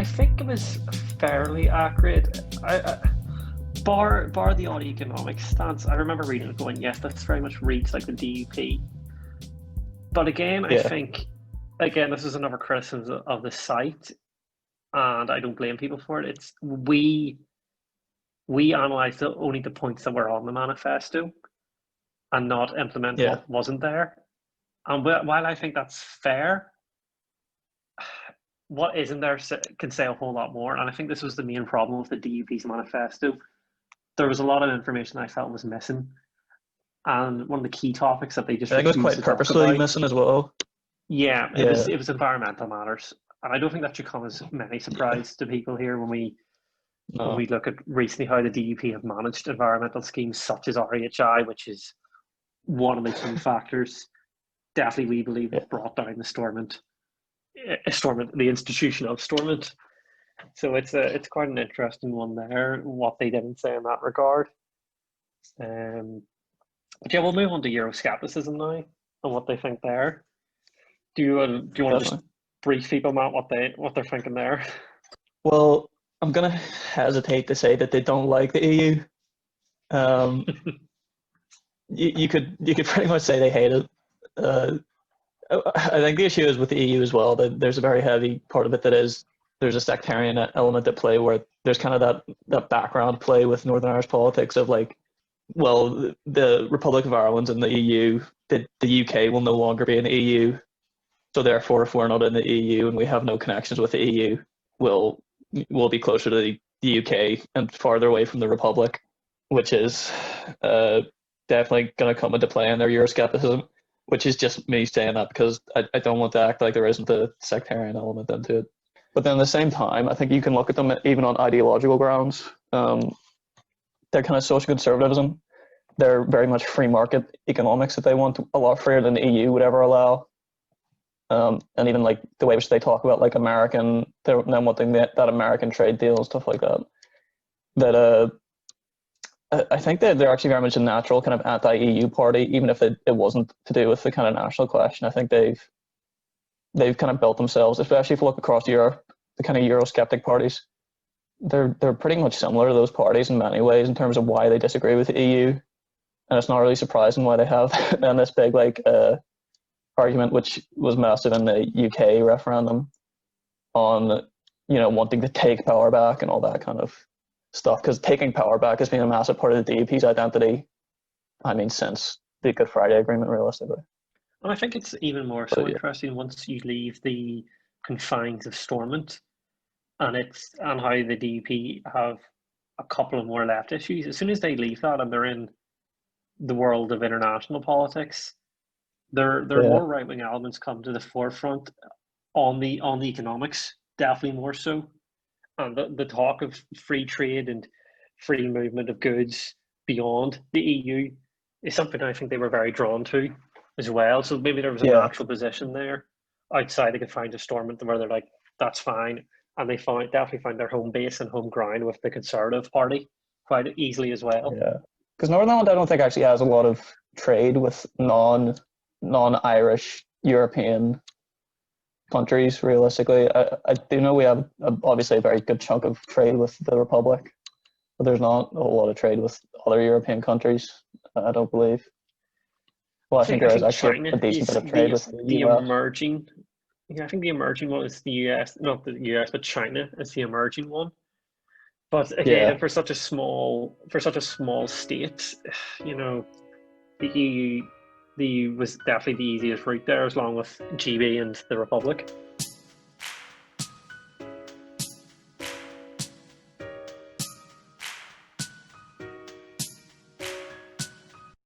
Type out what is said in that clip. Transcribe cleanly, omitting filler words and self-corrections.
I think it was fairly accurate. Bar the odd economic stance, I remember reading it going, yes, that's very much reads like the DUP. But again, I Yeah, think, this is another criticism of the site, and I don't blame people for it. It's we analysed only the points that were on the manifesto and not implement yeah. what wasn't there. And while I think that's fair, what isn't there can say a whole lot more. And I think this was the main problem with the DUP's manifesto. There was a lot of information I felt was missing. And one of the key topics that they just I think it was refused quite to talk purposely about, missing as well. yeah, it Yeah, was it was environmental matters. And I don't think that should come as many yeah. surprise to people here when No, we look at recently how the DUP have managed environmental schemes such as REHI, which is one of the key factors. Definitely, we believe yeah. brought down the institution of Stormont. So it's quite an interesting one there. What they didn't say in that regard. Um, but yeah, we'll move on to Euroscepticism now and what they think there. Do you want to just Definitely. brief people, Matt, what they're thinking there? Well, I'm gonna hesitate to say that they don't like the EU. Um, you could pretty much say they hate it. Uh, I think the issue is with the EU as well that there's a very heavy part of it that is there's a sectarian element at play where there's kind of that background play with Northern Irish politics of like, well, the Republic of Ireland's in the EU, the UK will no longer be in the EU, so therefore, if we're not in the EU and we have no connections with the EU, we'll we'll be closer to the UK and farther away from the Republic, which is uh, definitely going to come into play in their Euroscepticism, which is just me saying that because I don't want to act like there isn't a sectarian element into it. But then at the same time, I think you can look at them even on ideological grounds. They're kind of social conservatism. They're very much free market economics that they want a lot freer than the EU would ever allow. And even like the way which they talk about like American, they're them wanting that American trade deal and stuff like that. That I think that they're actually very much a natural kind of anti-EU party, even if it wasn't to do with the kind of national question. I think they've kind of built themselves, especially if you look across Europe, the kind of Eurosceptic parties. They're pretty much similar to those parties in many ways in terms of why they disagree with the EU, and it's not really surprising why they have done this big like argument, which was massive in the UK referendum on wanting to take power back and all that kind of stuff. Because taking power back has been a massive part of the DUP's identity. I mean, since the Good Friday Agreement, realistically. And I think it's even more so But yeah, interesting once you leave the confines of Stormont and how the DUP have a couple of more left issues. As soon as they leave that and they're in the world of international politics, there are yeah, more right wing elements come to the forefront on the economics, definitely more so. And the talk of free trade and free movement of goods beyond the EU is something I think they were very drawn to as well. So maybe there was a yeah. natural position there outside they could find a Stormont where they're like, that's fine. And they definitely find their home base and home ground with the Conservative Party quite easily as well. Yeah, because Northern Ireland, I don't think actually has a lot of trade with non-Irish European countries. Realistically, I do know we have obviously a very good chunk of trade with the Republic, but there's not a whole lot of trade with other European countries. I don't believe. Well, I I think think I there is think actually China a decent is bit of trade with the the US. emerging. Yeah, I think the emerging one is the US, not the US, but China is the emerging one. But again, Yeah, for such a small state, you know, the EU, the EU was definitely the easiest route there, along with GB and the Republic.